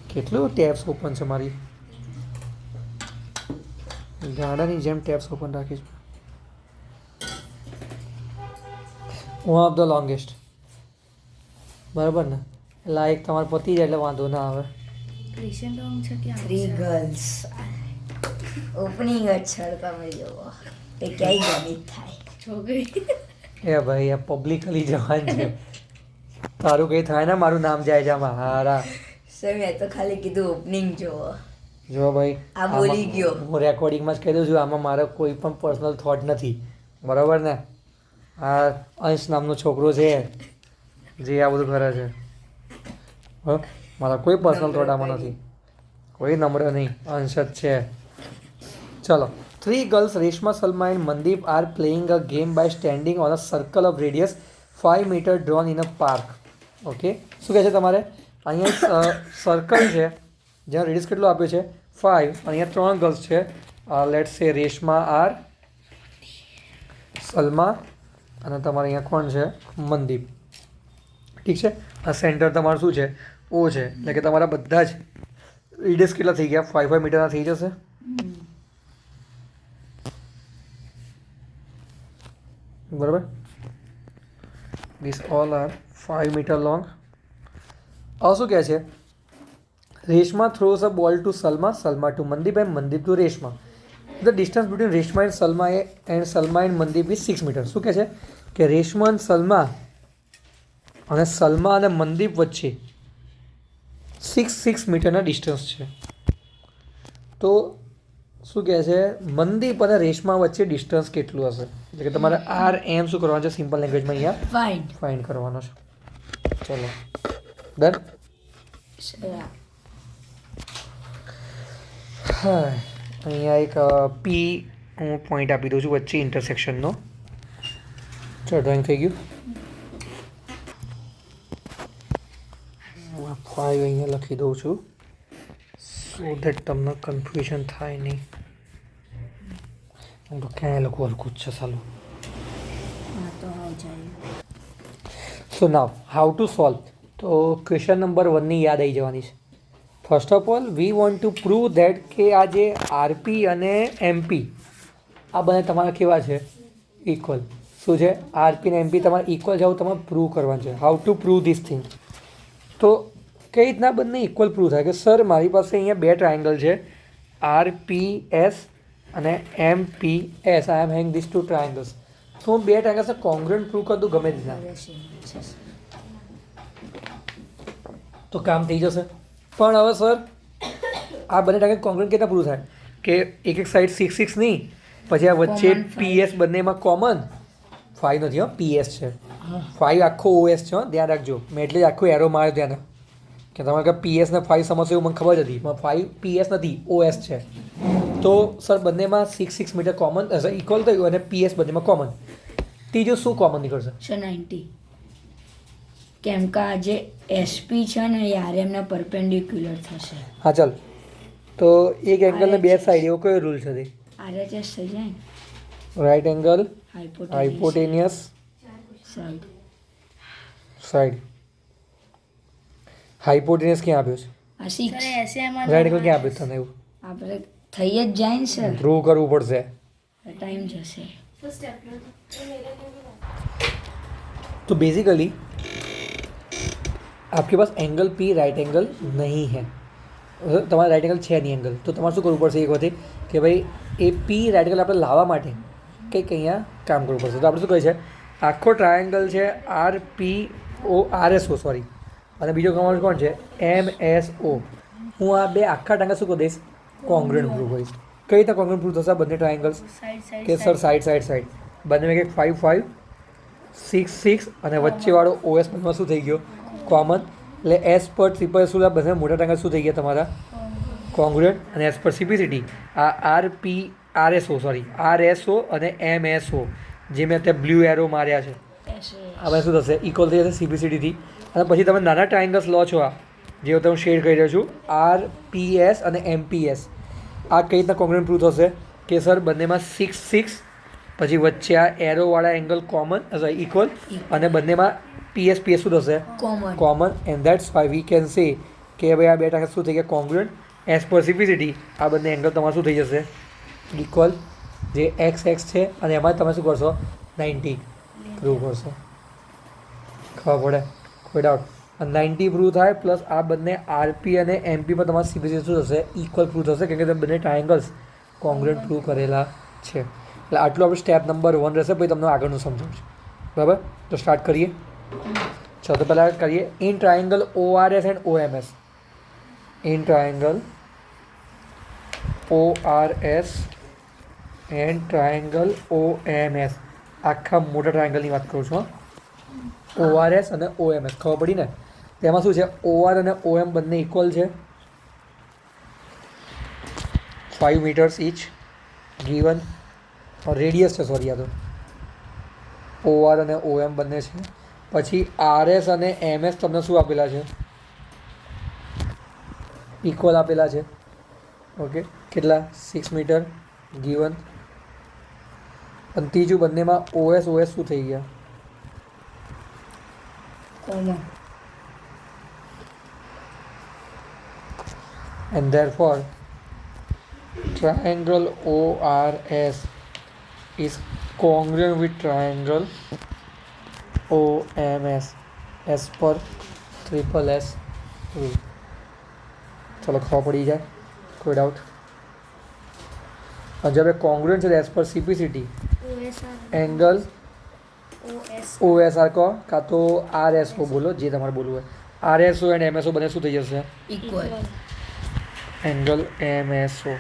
કેટલું ટેબ્સ ઓપન છે મારી ગાડાની જેમ ટેબ્સ ઓપન રાખીશ વન ઓફ ધ લોંગેસ્ટ બરાબર ને એટલે આ એક તમારે પતી જાય એટલે વાંધો ના આવે ક્રિશ્ચન રોંગ છે કે 3 ગર્લ્સ ઓપનિંગ જ છડકામાં જવો એ ક્યાંય ગણિત થાય છોકરી એ ભાઈ આ પબ્લિકલી જવાન છે તારું કંઈ થાય ને મારું નામ જાય છે આમાં હારા સર મેં તો ખાલી કીધું ઓપનિંગ જોવો જો ભાઈ આ બોલી ગયો. હું રેકોર્ડિંગમાં જ કહી દઉં છું આમાં મારો કોઈ પણ પર્સનલ થોટ નથી બરાબર ને આ અંશ નામનો છોકરો છે જે આ બધું કરે છે મારા કોઈ પર્સનલ થોટ આમાં નથી કોઈ નમ્ર નહીં અંશ જ છે ચલો 3 girls Reshma Salma and Mandeep are playing a game by standing on a circle of radius 5 meter drawn in a park okay શું કહે છે તમારે અહીંયા સર્કલ છે જ્યાં રેડિયસ કેટલો આપ્યો છે 5 અહીંયા 3 ગર્લ્સ છે લેટ્સ સે રેશમા આર સલમા અને તમારે અહીંયા કોણ છે મનદીપ ઠીક છે આ સેન્ટર તમારું શું છે ઓ છે એટલે કે તમારા બધા જ રેડિયસ કેટલા થઈ ગયા 5 મીટરના થઈ જશે બરાબર this all are 5 meter long હવે શું કહે છે Reshma throws a ball to Salma Salma to Mandeep and Mandeep to Reshma the distance between Reshma and Salma and Mandeep is 6 meter શું કહે છે કે રેશમા અને સલમા અને મનદીપ વચ્ચે 6 મીટરના ડિસ્ટન્સ છે તો શું કહે છે મનદીપ અને રેશમા વચ્ચે ડિસ્ટન્સ કેટલું હશે એટલે કે તમારે આર એમ શું કરવાનું છે સિમ્પલ લેંગ્વેજમાં અહીંયા ફાઇન્ડ કરવાનો છે ચલો ડન હા અહીંયા એક પી હું પોઈન્ટ આપી દઉં છું વચ્ચે ઇન્ટરસેક્શનનો ચલો ડ્રોઈંગ થઈ ગયું 5 અહીંયા લખી દઉં છું સો દેટ તમને કન્ફ્યુઝન થાય નહીં હું તો ક્યાંય લખું હલકું જ છે સાલું હા તો આવ જાય સો નાવ હાઉ ટુ સોલ્વ તો ક્વેશ્ચન નંબર 1 ની યાદ આવી જવાની છે first of all we want to prove that કે આ જે આરપી અને એમપી આ બંને તમારા કેવા છે ઇક્વલ શું છે આરપી અને એમપી તમારે ઇક્વલ છે આવું તમારે પ્રૂવ કરવાનું છે how to prove this thing તો કઈ રીતના બંને ઇક્વલ પ્રૂવ થાય કે સર મારી પાસે અહીંયા બે ટ્રાયંગલ છે આરપીએસ અને MPS I am hang this two triangles તો હું બે ટ્રાયંગલ્સને કોંગ્રન્ટ પ્રૂવ કરી દઉં ગમે રીતના તો કામ થઈ જશે પણ હવે સર આ બંને ટ્રાયંગલ કોંગ્રન્ટ કેટલા પ્રૂવ થાય કે એક સાઈડ 6 નહીં પછી આ વચ્ચે પીએસ બંનેમાં કોમન 5 નથી હો પીએસ છે 5 આખો ઓએસ છે ધ્યાન રાખજો મેં એટલે જ આખું એરો માર્યો ત્યાં કે તમારે કે પીએસ ને 5 સમજશે એવું મને ખબર જ હતી પણ 5 પીએસ નથી ઓએસ છે તો સર બંનેમાં 6 મીટર કોમન ઇક્વલ થયું અને પીએસ બંનેમાં કોમન ત્રીજું શું કોમન નીકળશે 90 કેમ કે આ જે એસપી છે ને એ આરએમના પરપેન્ડિક્યુલર થશે હા ચાલ તો એક એંગલને બે સાઈડ એવો કયો રૂલ છે આરએચએસ થઈ જાય રાઈટ એંગલ હાઇપોટેનિયસ હાઇપોટેનિયસ સાઈડ હાઇપોટેનિયસ ક્યાં આપ્યું છે આ 6 સર એસે એમાં રાઈટ એંગલ ક્યાં આપ્યું તને એવું આપણે થઈ જ જાય ને સર પ્રૂવ કરવું પડશે ટાઈમ જશે तो बेसिकली आपके पास एंगल पी राइट एंगल नहीं है તમારે રાઇટ એંગલ છે નહીં એંગલ તો તમારે શું કરવું પડશે એક વખતે કે ભાઈ એ પી રાઇટ એંગલ આપણે લાવવા માટે કંઈક અહીંયા કામ કરવું પડશે તો આપણે શું કહે છે આખો ટ્રાયેંગલ છે આરએસઓ સોરી અને બીજો કમાન્ડ કોણ છે એમએસઓ હું આ બે આખા ટ્રાયેંગલ શું કરી દઈશ કોંગ્રન્ટ પ્રૂવ કરીશ કઈ રીતના કોંગ્રન્ટ પ્રૂવ થશે આ બંને ટ્રાયેંગલ્સ કે સર સાઈડ બંને એક 5 5 6 6 અને વચ્ચેવાળો ઓએસ બંનેમાં શું થઈ ગયો કોમન એટલે એસ પર ટ્રિપલ એસ બધા બધા મોટા ટ્રાયેંગલ શું થઈ ગયા તમારા કોંગ્રુએન્ટ અને એસ પર સિમ્પ્લિસિટી આ આરએસઓ અને એમએસઓ જે મેં અત્યારે બ્લુ એરો માર્યા છે આ બધા શું થશે ઇક્વલ થઈ જશે સિમ્પ્લિસિટીથી અને પછી તમે નાના ટ્રાયેંગલ્સ લો છો આ જે હું શેડ કરી રહ્યો છું આરપીએસ અને એમપીએસ આ કઈ રીતના કોંગ્રુએન્ટ પ્રૂવ થશે કે સર બંનેમાં 6 6 પછી વચ્ચે આ એરોવાળા એંગલ કોમન ઇક્વલ અને બંનેમાં પીએસ શું થશે common and that's why we can say કે ભાઈ આ બે ટ્રાયંગલ શું થઈ ગયા કોંગ્રુઅન્ટ એઝ પર સિમ્પ્લિસિટી આ બંને એંગલ તમારે શું થઈ જશે ઇક્વલ જે એક્સ છે અને એમાં તમે શું કરશો 90 પ્રૂવ કરશો ખબર પડે કોઈ ડાઉટ અને 90 પ્રૂવ થાય પ્લસ આ બંને આરપી અને એમપીમાં તમારી સિમ્પ્લિસિટી શું થશે ઇક્વલ પ્રૂવ થશે કેમ કે તમે બંને ટ્રાયંગલ્સ કોંગ્રુઅન્ટ પ્રૂવ કરેલા છે એટલે આટલું આપણે સ્ટેપ નંબર 1 રહેશે પછી તમને આગળનું સમજાવશું બરાબર તો સ્ટાર્ટ કરીએ ચલો તો પહેલાં કરીએ in triangle ORS and OMS in triangle ORS and triangle OMS આખા મોટા ટ્રાયંગલની વાત કરું છું ORS અને OMS ખબર પડી ને તેમાં શું છે OR અને OM બંને ઇક્વલ છે 5 મીટર્સ ઇચ ગીવન રેડિયસ છે સોરી આ તો OR અને OM બંને છે પછી RS અને MS તમને શું આપેલા છે ઇક્વલ આપેલા છે ઓકે કેટલા 6 મીટર ગીવન અને ત્રીજું બંનેમાં OS શું થઈ ગયા common and therefore triangle ORS is congruent with triangle OMS as per triple S rule चलो खबर पड़ी जाए कोई डाउट और जब कॉन्ग्रुएंट है as per CPCT angle OSR को का तो RS को बोलो जे તમારે બોલવું હોય RSO એન્ડ MSO બંને શું થઈ જશે ઇક્વલ એંગલ MSO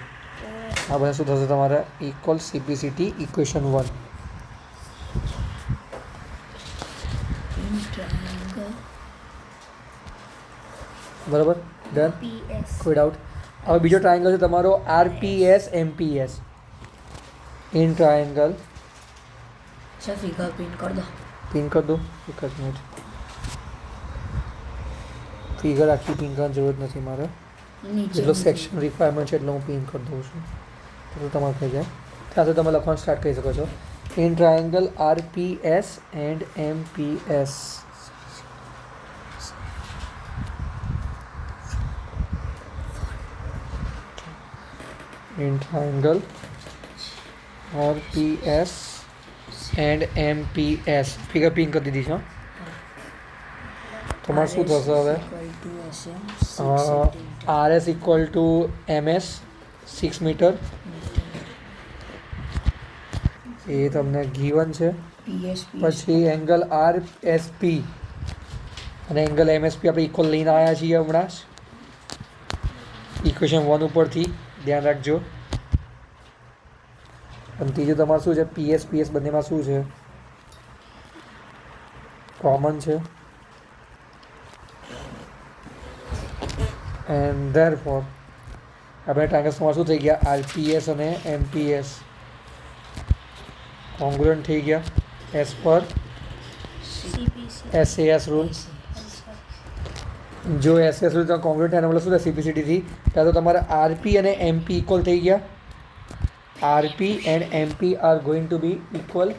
આ બધા શું થશે તમારે ઇક્વલ CPCT ઇક્વેશન 1 ટ્રાયંગલ બરાબર ડન કોઈ ડાઉટ હવે બીજો ટ્રાયંગલ છે તમારો RPS MPS in triangle sir figure pin કર દો પિન કરી દો એક જ મિનિટ ફિગર આખી પિન કરવાની જરૂરત નથી મારે નીચે જેટલો સેક્શન રિક્વાયરમેન્ટ છે એટલો હું પિન કરી દઉં છું તો તમારે થઈ જાય ત્યાં સુધી તમે લખવાનું સ્ટાર્ટ કરી શકો છો in triangle RPS and MPS in triangle RPS and MPS figure pin કરી દીધી છે તમારે શું થશે હવે RS equal to MS 6 metre એ તમને ગીવન છે પછી એંગલ RSP અને એંગલ MSP આપણે ઇક્વલ લઈને આવ્યા છીએ હમણાં જ ઇક્વેશન 1 ઉપરથી ધ્યાન રાખજો અને ત્રીજું તમારું શું છે PS બંનેમાં શું છે કોમન છે એન્ડ ધેરફોર આપણે ટ્રાયંગલ્સમાં શું થઈ ગયા RPS અને MPS કોંગ્રુઅન્ટ થઈ ગયા એઝ પર SAS રૂલ જો SAS રૂલ તમે કોંગ્રુઅન્ટ થાય મતલબ શું થાય CPCTથી ત્યાં તો તમારે RP અને MP ઇક્વલ થઈ ગયા RP and MP are going to be equal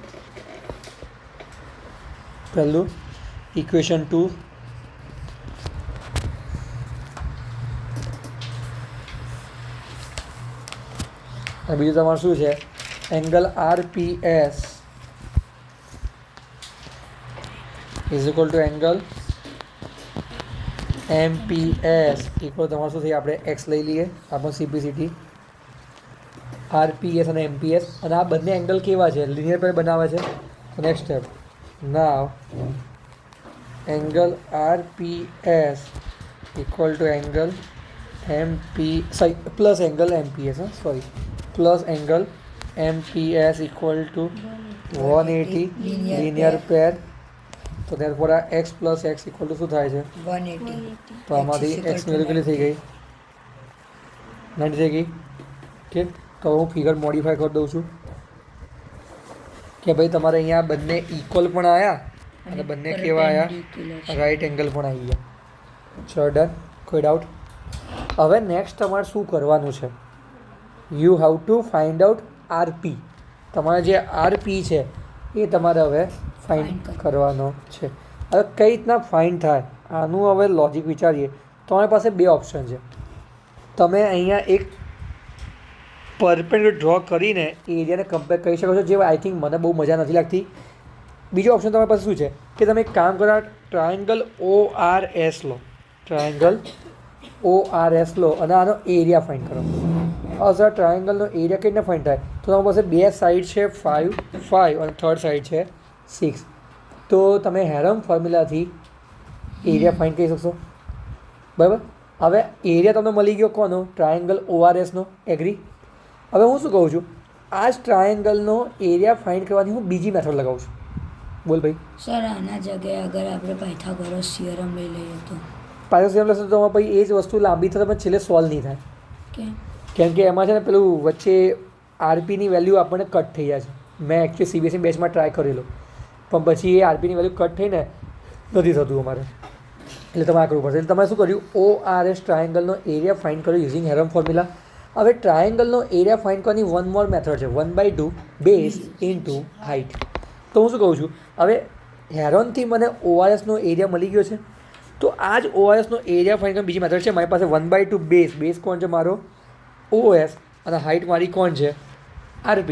પહેલું ઇક્વેશન 2 અને બીજું તમારું શું છે angle RPS is equal to angle MPS equal તમારું શું થઈએ આપણે એક્સ લઈ લઈએ આપણું CPCT RPS અને MPS અને આ બંને એંગલ કેવા છે લિનિયર પેર બનાવે છે તો next step now angle RPS equal to angle plus angle MPS sorry plus angle MPS equal to 180 linear pair તો therefore આ x પ્લસ x ઇક્વલ ટુ શું થાય છે 180 તો આમાંથી x ની વેલ્યુ કેટલી થઈ ગઈ 90 થઈ ગઈ ઠીક તો હું ફિગર મોડિફાઈ કરી દઉં છું કે ભાઈ તમારે અહીંયા બંને ઇક્વલ પણ આવ્યા અને બંને કેવા આવ્યા રાઈટ એંગલ પણ આવી ગયા ચલો ડન કોઈ ડાઉટ હવે નેક્સ્ટ તમારે શું કરવાનું છે you have to find out RP તમારે જે RP છે એ તમારે હવે ફાઇન્ડ કરવાનો છે હવે કઈ રીતના ફાઇન્ડ થાય આનું હવે લોજિક વિચારીએ તમારી પાસે બે ઓપ્શન છે. તમે અહીંયા એક પરપેન્ડિક્યુલર ડ્રો કરીને એરિયાને કમ્પેર કરી શકો છો, જે આઈ થિંક મને બહુ મજા નથી લાગતી. બીજો ઓપ્શન તમારી પાસે શું છે કે તમે એક કામ કરો, ટ્રાયંગલ ORS લો, ટ્રાયંગલ ORS લો અને આનો એરિયા ફાઇન્ડ કરો. હવે સર ટ્રાયંગલનો એરિયા કઈ રીતના ફાઇન્ડ થાય? તો તમારી પાસે બે સાઈડ છે 5 5 અને થર્ડ સાઈડ છે 6. તો તમે હેરમ ફોર્મ્યુલાથી એરિયા ફાઇન્ડ કરી શકશો. બરાબર. હવે એરિયા તમને મળી ગયો કોનો? ટ્રાયંગલ ORSનો. એગ્રી? હવે હું શું કહું છું, આ જ ટ્રાયંગલનો એરિયા ફાઇન્ડ કરવાની હું બીજી મેથડ લગાવું છું. બોલ ભાઈ. સર આના જગ્યાએ અગર આપણે પાયથાગોરસ થિયરમ લઈ લઈએ તો પાયથાગોરસ લેશો તો ભાઈ એ જ વસ્તુ લાંબી થતાં પણ છેલ્લે સોલ્વ નહીં થાય. કેમ કે એમાં છે ને પેલું વચ્ચે આરપીની વેલ્યુ આપણને કટ થઈ જાય છે. મેં એકચ્યુઅલી સીબીએસઈ બેચમાં ટ્રાય કરેલો, પણ પછી એ આરપીની વેલ્યુ કટ થઈને નથી થતું અમારે, એટલે તમારે કરવું પડશે. એટલે તમે શું કર્યું? ORS ટ્રાયંગલનો એરિયા ફાઇન્ડ કર્યો યુઝિંગ હેરમ ફોર્મ્યુલા. હવે ટ્રાયંગલનો એરિયા ફાઇન્ડ કરવાની વન મોર મેથડ છે, 1/2 બેઝ ઇન્ટુ હાઇટ. તો હું શું કહું છું, હવે હેરોનથી મને ORSનો એરિયા મળી ગયો છે, તો આ જ ORSનો એરિયા ફાઇન્ડ કરવાની બીજી મેથડ છે. મારી પાસે 1/2 બેઝ, બેઝ કોણ છે મારો? OS, અને હાઇટ મારી કોણ છે? RP.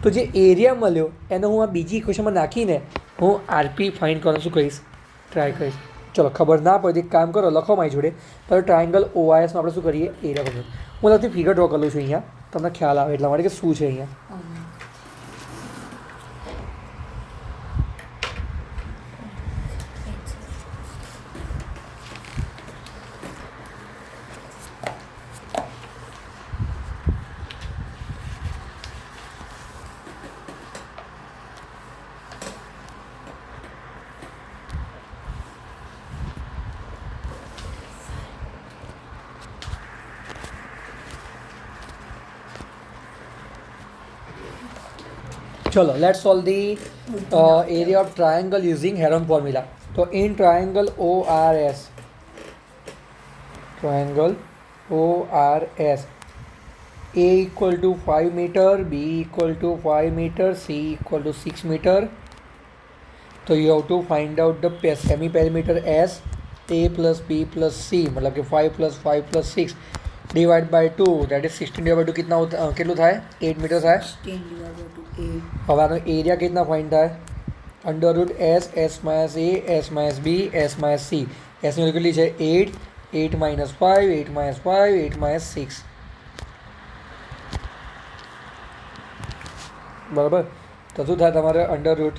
તો જે એરિયા મળ્યો એનો હું આ બીજી ઇક્વેશનમાં નાખીને હું RP ફાઇન્ડ કરવાનું શું કહીશ? ટ્રાય કરીશ. ચલો, ખબર ના પડે એક કામ કરો, લખો મારી જોડે. તો ટ્રાયંગલ ORSમાં આપણે શું કરીએ? એરિયા કરીએ. હું ત્યાંથી ફિગર ડ્રો કરું છું અહીંયા, તમને ખ્યાલ આવે એટલા માટે કે શું છે અહીંયા. चलो let's solve the area of triangle using Heron's formula. तो in triangle ORS, triangle ORS, A equal to 5 meter, B equal to 5 meter, C equal to 6 meter. तो you have to find out the semi perimeter S. A plus B plus C मतलब कि 5 plus 5 plus 6 divide by 2, that is 16 divide by 2 कितना होता है? કેટલું થાય? 8 metre થાય. 16 divided to 8. હવે આનો એરિયા કેટલા ફાઇન્ડ થાય? Under root S, S minus A, S minus B, S minus C. એસની વેલ્યુ કેટલી છે? 8, 8 માઇનસ 5, 8 માઇનસ 5, 8 માઇનસ 6. બરાબર. તો શું થાય તમારે? અંડર રૂટ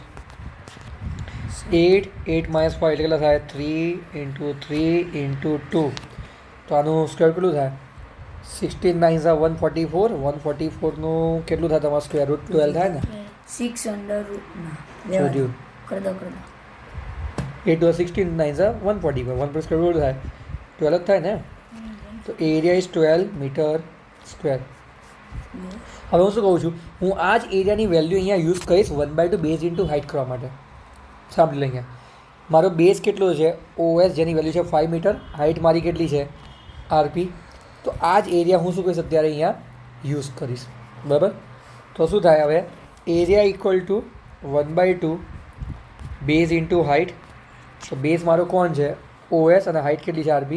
8, 8 માઇનસ 5 એટલે કેટલા થાય? 3 into 3 into 2. તો આનું સ્ક્વેર કેટલું થાય? 16 9 144. 144નું કેટલું થાય તમારું સ્ક્વેર રૂટ? 12 થાય ને? 6 અંડર રૂટ શોધ્યું. કરી દો 8 to 16 9 144. 1 પર સ્ક્વેર રૂટ થાય 12 જ થાય ને? તો એરિયા ઇઝ 12 મીટર સ્ક્વેર. હવે હું શું કહું છું, હું આ જ એરિયાની વેલ્યુ અહીંયા યુઝ કરીશ 1/2 બેઝ ઇન્ટુ હાઇટ કરવા માટે. સાંભળી લો, અહીંયા મારો બેઝ કેટલો છે? OS, જેની વેલ્યુ છે 5 મીટર. હાઇટ મારી કેટલી છે? RP. તો આ જ એરિયા હું શું કહીશ અત્યારે અહીંયા યુઝ કરીશ. બરાબર. તો શું થાય હવે? Area equal to 1/2 base into height. તો બેઝ મારો કોણ છે? OS, અને હાઇટ કેટલી છે? RP.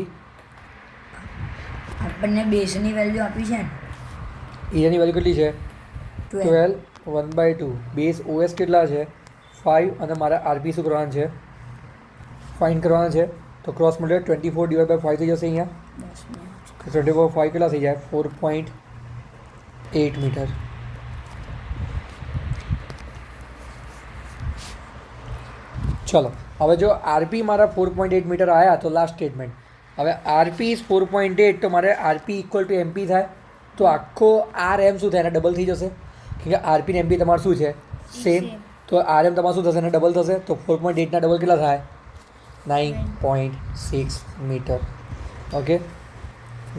આપણને બેઝની વેલ્યુ આપી છે ને? એરિયાની વેલ્યુ કેટલી છે? 12. 1/2 બેઝ OS કેટલા છે? 5, અને મારા RP શું કરવાના છે? ફાઇન્ડ કરવાના છે. તો ક્રોસ મલ્ટીપ્લાય 24 ડિવાઇડ બાય 5 થઈ જશે અહીંયા. 24 5 કેટલા થઈ જાય? 4.8 મીટર. ચલો, હવે જો RP મારા 4.8 મીટર આવ્યા તો લાસ્ટ સ્ટેટમેન્ટ. હવે RP ઇઝ 4.8, તો મારે RP ઇક્વલ ટુ MP થાય. તો આખો RM શું થાય? એને ડબલ થઈ જશે. કેમ કે RP ને MP તમારું શું છે? સેમ. તો RM તમારું શું થશે? એને ડબલ થશે. તો 4.8 ના ડબલ કેટલા થાય? 9.6 metre. Okay.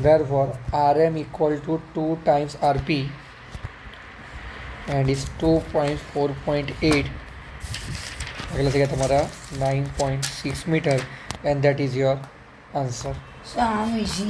Therefore RM equal to 2 times RP and is 4.8. એટલે થઈ ગયા તમારા 9.6 metre, and that is your answer. So, I'm easy.